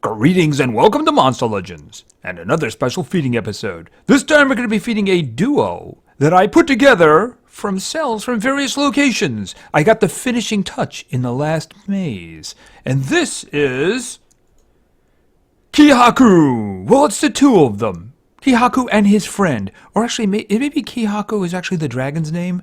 Greetings and welcome to Monster Legends, and another special feeding episode. This time we're going to be feeding a duo that I put together from cells from various locations. I got the finishing touch in the last maze. And this is Kihaku. Well, it's the two of them. Kihaku and his friend. Or actually, maybe Kihaku is actually the dragon's name,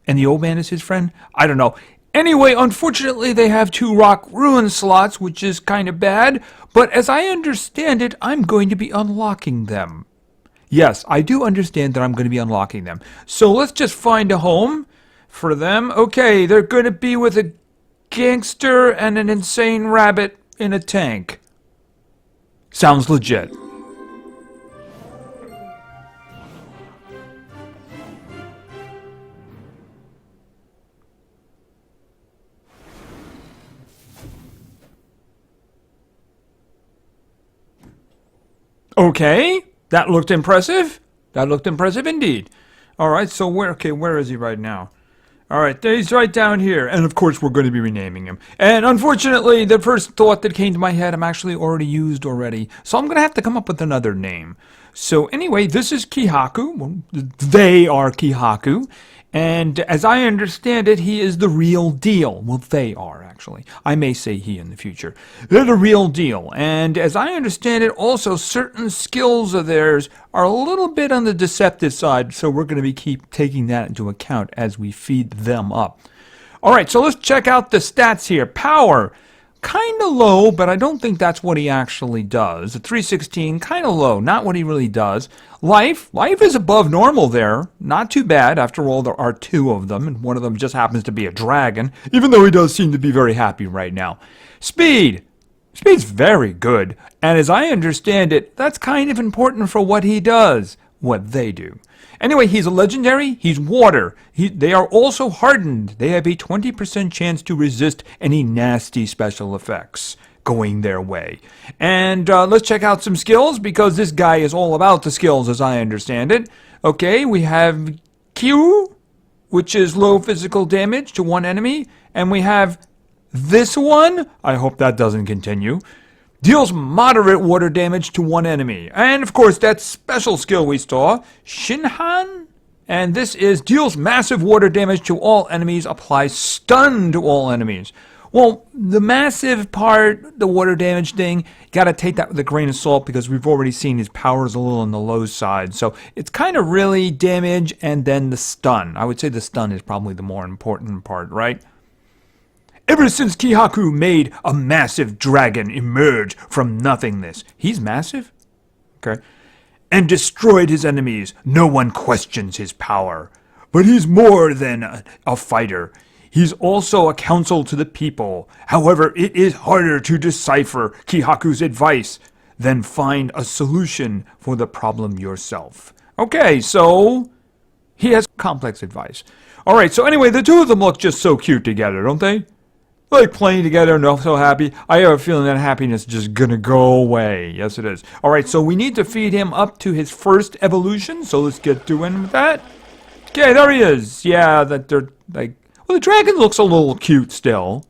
and the old man is his friend? I don't know. Anyway, unfortunately, they have 2 rock ruin slots, which is kind of bad, but as I understand it, I'm going to be unlocking them. Yes, I do understand that I'm going to be unlocking them. So let's just find a home for them. Okay, they're going to be with a gangster and an insane rabbit in a tank. Sounds legit. Okay, that looked impressive. That looked impressive indeed. Alright, so where is he right now? Alright, he's right down here. And of course we're going to be renaming him. And unfortunately, the first thought that came to my head, I'm actually already used already. So I'm going to have to come up with another name. So anyway, this is Kihaku. Well, they are Kihaku. And as I understand it, he is the real deal. Well, they are, actually. I may say he in the future. They're the real deal. And as I understand it, also, certain skills of theirs are a little bit on the deceptive side, so we're going to keep taking that into account as we feed them up. All right, so let's check out the stats here. Power, kind of low, but I don't think that's what he actually does. A 316, kind of low, not what he really does. Life is above normal there. Not too bad. After all, there are 2 of them, and one of them just happens to be a dragon, even though he does seem to be very happy right now. Speed's very good, and as I understand it, that's kind of important for what he does, what they do. Anyway, he's a legendary, he's water. They are also hardened. They have a 20% chance to resist any nasty special effects going their way. And let's check out some skills, because this guy is all about the skills as I understand it. Okay, we have Q, which is low physical damage to one enemy. And we have this one, I hope that doesn't continue, deals moderate water damage to one enemy. And of course, that special skill we saw, Shinhan. And this is deals massive water damage to all enemies, applies stun to all enemies. Well, the massive part, the water damage thing, gotta take that with a grain of salt, because we've already seen his power is a little on the low side. So it's kind of really damage and then the stun. I would say the stun is probably the more important part, right? Ever since Kihaku made a massive dragon emerge from nothingness. He's massive? Okay. And destroyed his enemies. No one questions his power. But he's more than a fighter. He's also a counsel to the people. However, it is harder to decipher Kihaku's advice than find a solution for the problem yourself. Okay, so he has complex advice. Alright, so anyway, the 2 of them look just so cute together, don't they? Like playing together and so happy. I have a feeling that happiness is just gonna go away. Yes, it is. Alright, so we need to feed him up to his first evolution, so let's get doing with that. Okay, there he is. Yeah, that they're like... Well, the dragon looks a little cute still.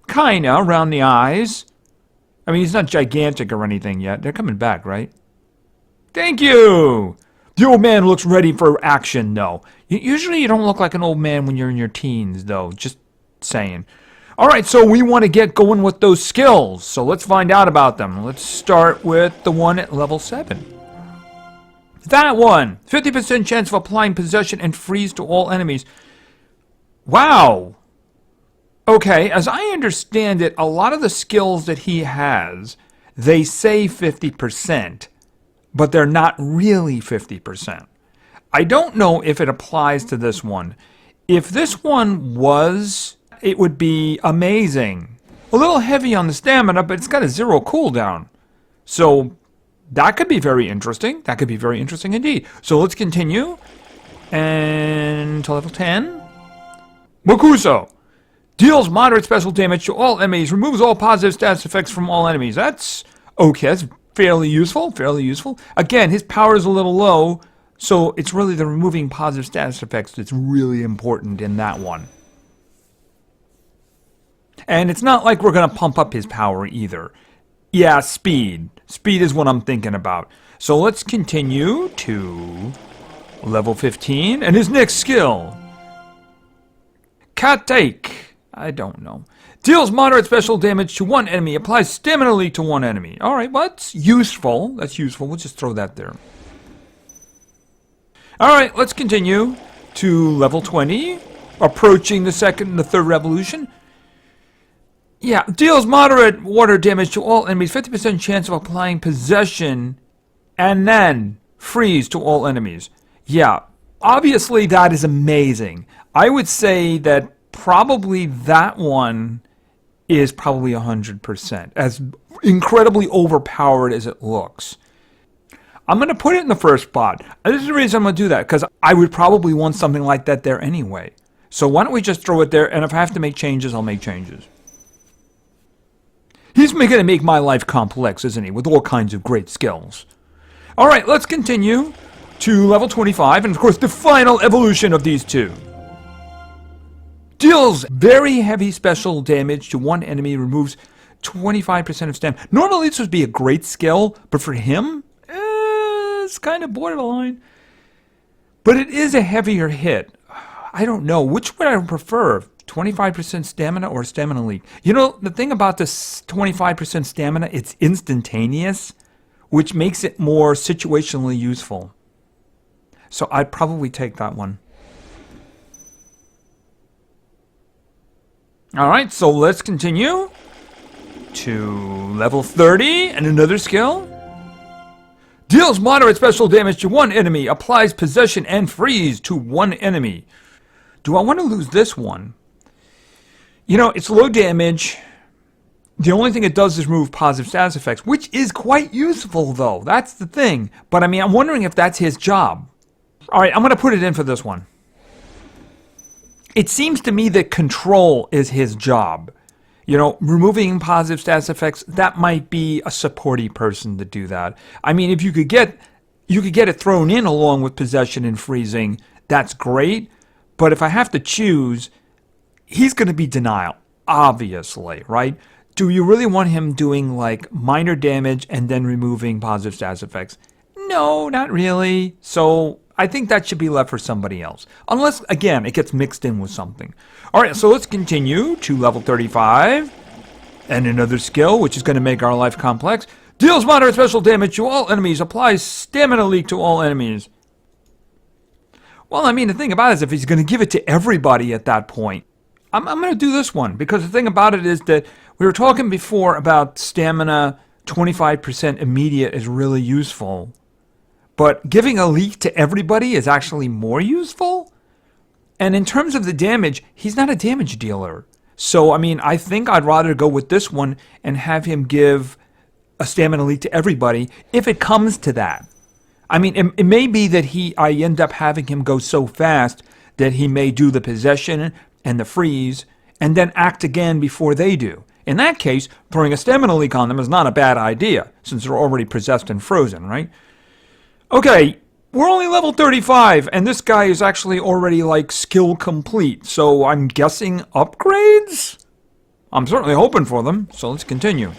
Kinda, around the eyes. I mean, he's not gigantic or anything yet. They're coming back, right? Thank you! The old man looks ready for action, though. Usually you don't look like an old man when you're in your teens, though. Just saying. Alright, so we want to get going with those skills. So let's find out about them. Let's start with the one at level 7. That one! 50% chance of applying possession and freeze to all enemies. Wow! Okay, as I understand it, a lot of the skills that he has, they say 50%, but they're not really 50%. I don't know if it applies to this one. If this one was, it would be amazing. A little heavy on the stamina, but it's got a 0 cooldown. So that could be very interesting. That could be very interesting indeed. So let's continue. And to level 10. Mokuso. Deals moderate special damage to all enemies. Removes all positive status effects from all enemies. That's okay. That's fairly useful. Fairly useful. Again, his power is a little low. So it's really the removing positive status effects that's really important in that one. And it's not like we're going to pump up his power either. Yeah, speed. Speed is what I'm thinking about. So let's continue to level 15. And his next skill. Katake. I don't know. Deals moderate special damage to one enemy. Applies stamina leak to one enemy. Alright, well, that's useful. That's useful. We'll just throw that there. Alright, let's continue to level 20. Approaching the second and the third revolution. Yeah, deals moderate water damage to all enemies. 50% chance of applying possession. And then freeze to all enemies. Yeah, obviously that is amazing. I would say that probably that one is probably 100%. As incredibly overpowered as it looks. I'm going to put it in the first spot. This is the reason I'm going to do that, because I would probably want something like that there anyway. So why don't we just throw it there, and if I have to make changes, I'll make changes. He's going to make my life complex, isn't he, with all kinds of great skills. Alright, let's continue to level 25, and of course the final evolution of these two. Deals very heavy special damage to one enemy, removes 25% of stamina. Normally this would be a great skill, but for him, it's kind of borderline. But it is a heavier hit. I don't know. Which would I prefer? 25% stamina or stamina leak? You know, the thing about this 25% stamina, it's instantaneous, which makes it more situationally useful. So I'd probably take that one. Alright, so let's continue to level 30 and another skill. Deals moderate special damage to one enemy, applies possession and freeze to one enemy. Do I want to lose this one? You know, it's low damage. The only thing it does is remove positive status effects, which is quite useful, though. That's the thing. But, I mean, I'm wondering if that's his job. All right, I'm going to put it in for this one. It seems to me that control is his job. You know, removing positive status effects, that might be a supporty person to do that. I mean, if you could get it thrown in along with possession and freezing, that's great. But if I have to choose, he's going to be denial, obviously, right? Do you really want him doing, like, minor damage and then removing positive status effects? No, not really. So I think that should be left for somebody else. Unless, again, it gets mixed in with something. All right, so let's continue to level 35. And another skill, which is going to make our life complex. Deals moderate special damage to all enemies. Applies stamina leak to all enemies. Well, I mean, the thing about it is if he's going to give it to everybody at that point, I'm going to do this one. Because the thing about it is that we were talking before about stamina 25% immediate is really useful. But giving a leak to everybody is actually more useful. And in terms of the damage, he's not a damage dealer. So, I mean, I think I'd rather go with this one and have him give a stamina leak to everybody if it comes to that. I mean, it may be that I end up having him go so fast that he may do the possession and the freeze and then act again before they do. In that case, throwing a stamina leak on them is not a bad idea since they're already possessed and frozen, right? Okay, we're only level 35, and this guy is actually already, like, skill complete. So I'm guessing upgrades? I'm certainly hoping for them, so let's continue.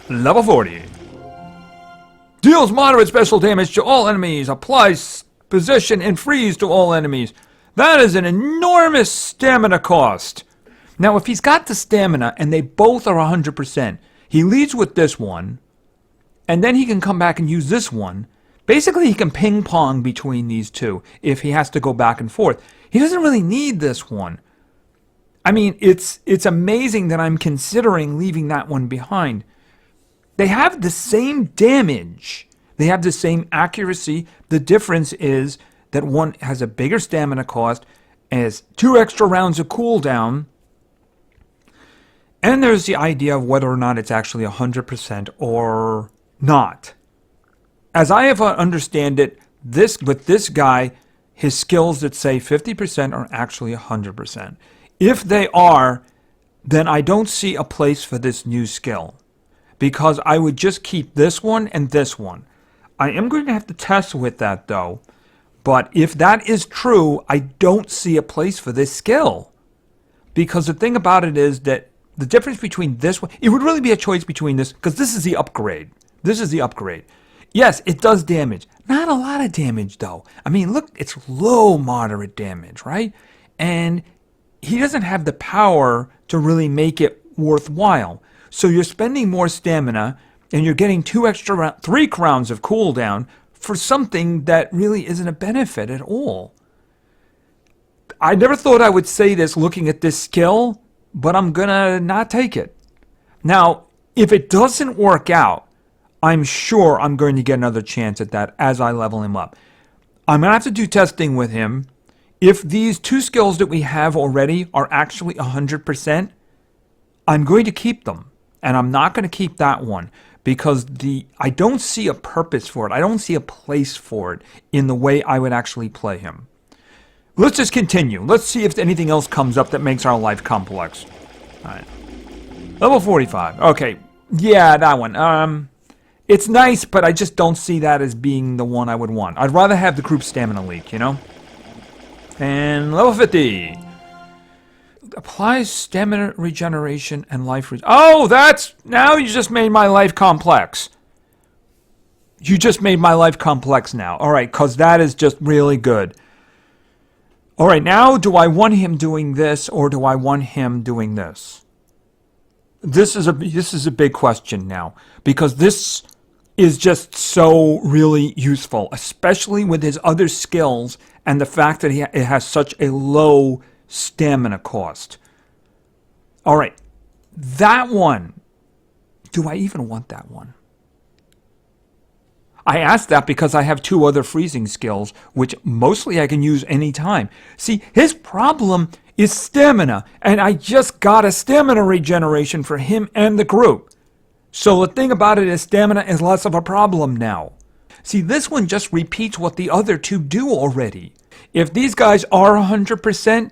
Level 40. Deals moderate special damage to all enemies. Applies possession and freeze to all enemies. That is an enormous stamina cost. Now, if he's got the stamina, and they both are 100%, he leads with this one, and then he can come back and use this one. Basically, he can ping-pong between these two if he has to go back and forth. He doesn't really need this one. I mean, it's amazing that I'm considering leaving that one behind. They have the same damage. They have the same accuracy. The difference is that one has a bigger stamina cost, has 2 extra rounds of cooldown, and there's the idea of whether or not it's actually 100% or not. As I have understand it, with this guy, his skills that say 50% are actually 100%. If they are, then I don't see a place for this new skill. Because I would just keep this one and this one. I am going to have to test with that, though. But if that is true, I don't see a place for this skill. Because the thing about it is that The difference between this one, it would really be a choice between this, because this is the upgrade. This is the upgrade. Yes, it does damage. Not a lot of damage, though. I mean, look, it's low, moderate damage, right? And he doesn't have the power to really make it worthwhile. So you're spending more stamina, and you're getting 3 crowns of cooldown for something that really isn't a benefit at all. I never thought I would say this looking at this skill, but I'm gonna not take it. Now, if it doesn't work out, I'm sure I'm going to get another chance at that as I level him up. I'm gonna have to do testing with him. If these 2 skills that we have already are actually 100%, I'm going to keep them. And I'm not going to keep that one because I don't see a purpose for it. I don't see a place for it in the way I would actually play him. Let's just continue. Let's see if anything else comes up that makes our life complex. All right. Level 45. Okay. Yeah, that one. It's nice, but I just don't see that as being the one I would want. I'd rather have the group stamina leak, you know? And level 50. Applies stamina regeneration and life oh, now you just made my life complex. You just made my life complex now. All right, because that is just really good. All right, now do I want him doing this or do I want him doing this? This is a big question now because this is just so really useful, especially with his other skills and the fact that it has such a low stamina cost. All right, that one. Do I even want that one? I asked that because I have 2 other freezing skills, which mostly I can use anytime. See, his problem is stamina, and I just got a stamina regeneration for him and the group. So the thing about it is stamina is less of a problem now. See, this one just repeats what the other 2 do already. If these guys are 100%,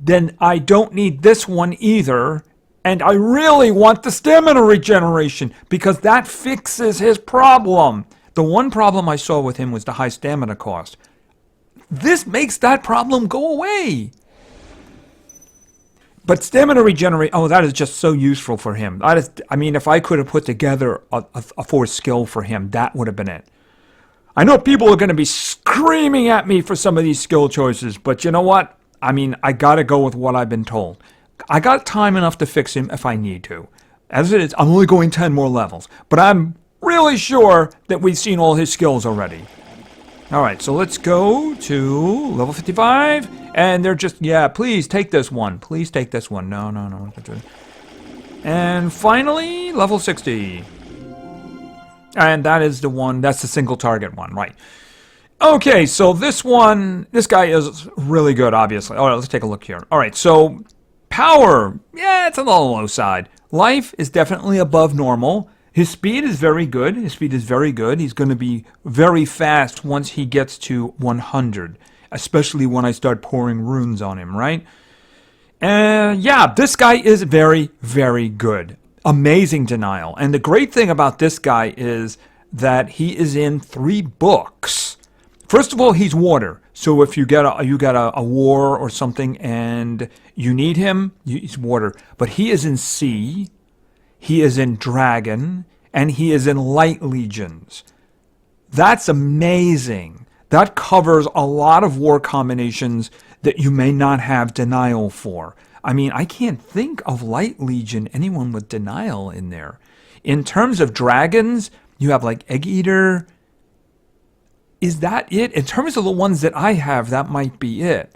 then I don't need this one either. And I really want the stamina regeneration because that fixes his problem. The one problem I saw with him was the high stamina cost. This makes that problem go away. But stamina regenerate, oh, that is just so useful for him. I mean, if I could have put together a 4th skill for him, that would have been it. I know people are going to be screaming at me for some of these skill choices, but you know what? I mean, I got to go with what I've been told. I got time enough to fix him if I need to. As it is, I'm only going 10 more levels, but I'm really sure that we've seen all his skills already. All right, so let's go to level 55, and they're just, yeah, please take this one. Please take this one. No. And finally, level 60. And that is the one, that's the single target one, right. Okay, so this guy is really good, obviously. All right, let's take a look here. All right, so power, yeah, it's on the low side. Life is definitely above normal. His speed is very good. He's going to be very fast once he gets to 100, especially when I start pouring runes on him, right? And yeah, this guy is very, very good. Amazing denial. And the great thing about this guy is that he is in 3 books. First of all, he's water. So if you get a war or something and you need him, he's water. But he is in sea, he is in dragon, and he is in light legions. That's amazing. That covers a lot of war combinations that you may not have denial for. I mean, I can't think of light legion, anyone with denial in there. In terms of dragons, you have like Egg Eater. Is that it? In terms of the ones that I have, that might be it.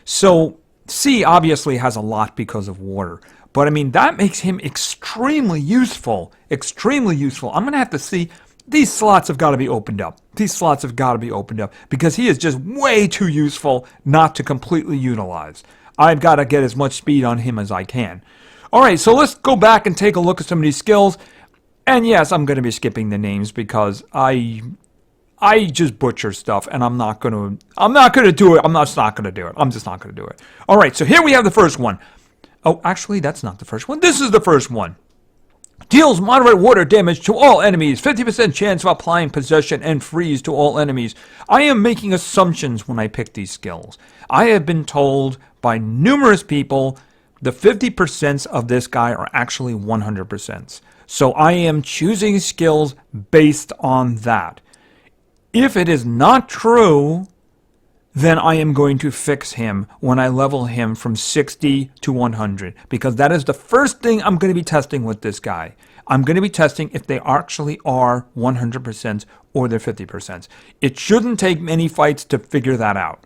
So, sea obviously has a lot because of water. But, I mean, that makes him extremely useful. Extremely useful. I'm going to have to see. These slots have got to be opened up. Because he is just way too useful not to completely utilize. I've got to get as much speed on him as I can. All right, so let's go back and take a look at some of these skills. And, yes, I'm going to be skipping the names because I just butcher stuff, and I'm not going to do it. I'm just not going to do it. All right, so here we have the first one. Oh, actually, that's not the first one. This is the first one. Deals moderate water damage to all enemies. 50% chance of applying possession and freeze to all enemies. I am making assumptions when I pick these skills. I have been told by numerous people The 50% of this guy are actually 100%. So I am choosing skills based on that. If it is not true, then I am going to fix him when I level him from 60 to 100, because that is the first thing I'm going to be testing with this guy. I'm going to be testing if they actually are 100% or they're 50%. It shouldn't take many fights to figure that out.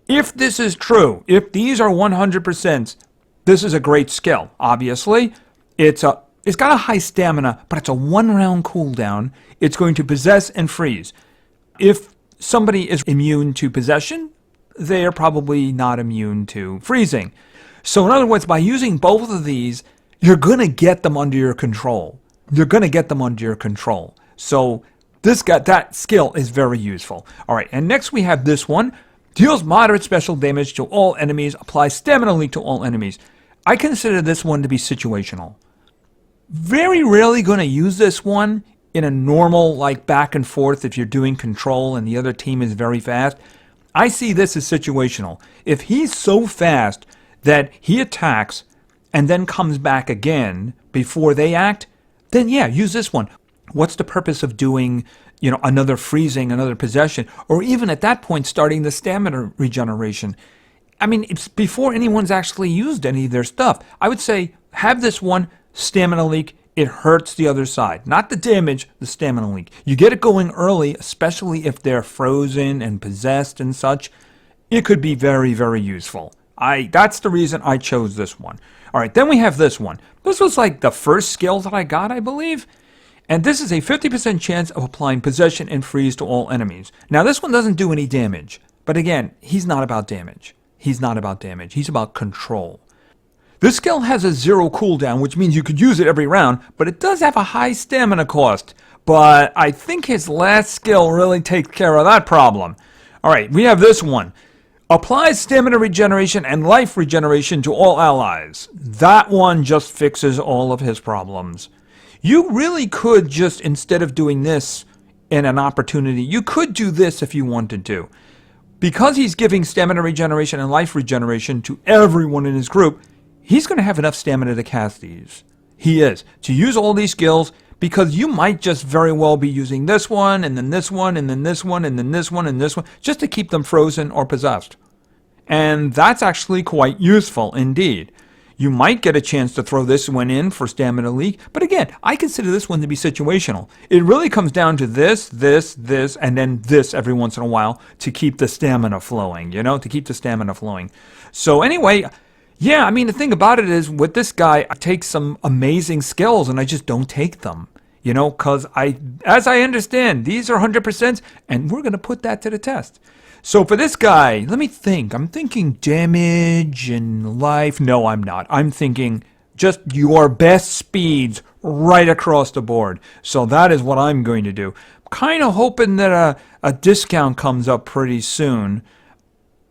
If this is true, if these are 100%, this is a great skill. Obviously, it's got a high stamina, but it's a 1-round cooldown. It's going to possess and freeze. If somebody is immune to possession, they are probably not immune to freezing. So in other words, by using both of these, you're going to get them under your control. You're going to get them under your control. So that skill is very useful. All right, and next we have this one. Deals moderate special damage to all enemies. Applies stamina leak to all enemies. I consider this one to be situational. Very rarely going to use this one in a normal, like, back and forth if you're doing control and the other team is very fast. I see this as situational. If he's so fast that he attacks and then comes back again before they act, then yeah, use this one. What's the purpose of doing, another freezing, another possession, or even at that point starting the stamina regeneration? I mean, it's before anyone's actually used any of their stuff. I would say have this one, stamina leak. It hurts the other side. Not the damage, the stamina leak. You get it going early, especially if they're frozen and possessed and such. It could be very, very useful. That's the reason I chose this one. All right, then we have this one. This was like the first skill that I got, I believe. And this is a 50% chance of applying possession and freeze to all enemies. Now, this one doesn't do any damage. But again, he's not about damage. He's not about damage. He's about control. This skill has a 0 cooldown, which means you could use it every round, but it does have a high stamina cost. But I think his last skill really takes care of that problem. All right, we have this one. Applies stamina regeneration and life regeneration to all allies. That one just fixes all of his problems. You really could just, instead of doing this in an opportunity, you could do this if you wanted to. Because he's giving stamina regeneration and life regeneration to everyone in his group, he's going to have enough stamina to cast these. He is. To use all these skills, because you might just very well be using this one, and then this one, and then this one, and then this one, and this one, just to keep them frozen or possessed. And that's actually quite useful indeed. You might get a chance to throw this one in for stamina leak, but again, I consider this one to be situational. It really comes down to this, and then this every once in a while to keep the stamina flowing, to keep the stamina flowing. So anyway, yeah, I mean, the thing about it is, with this guy, I take some amazing skills, and I just don't take them. Because as I understand, these are 100%, and we're going to put that to the test. So for this guy, let me think. I'm thinking damage and life. No, I'm not. I'm thinking just your best speeds right across the board. So that is what I'm going to do. Kind of hoping that a discount comes up pretty soon.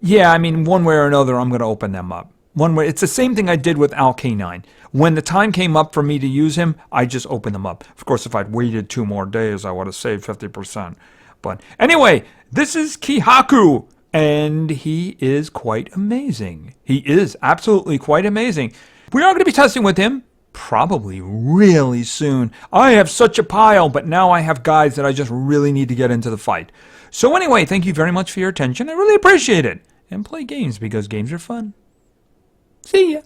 Yeah, I mean, one way or another, I'm going to open them up. One way, it's the same thing I did with Al K9. When the time came up for me to use him, I just opened them up. Of course, if I'd waited 2 more days, I would have saved 50%. But anyway, this is Kihaku, and he is quite amazing. He is absolutely quite amazing. We are going to be testing with him probably really soon. I have such a pile, but now I have guys that I just really need to get into the fight. So anyway, thank you very much for your attention. I really appreciate it. And play games, because games are fun. See ya.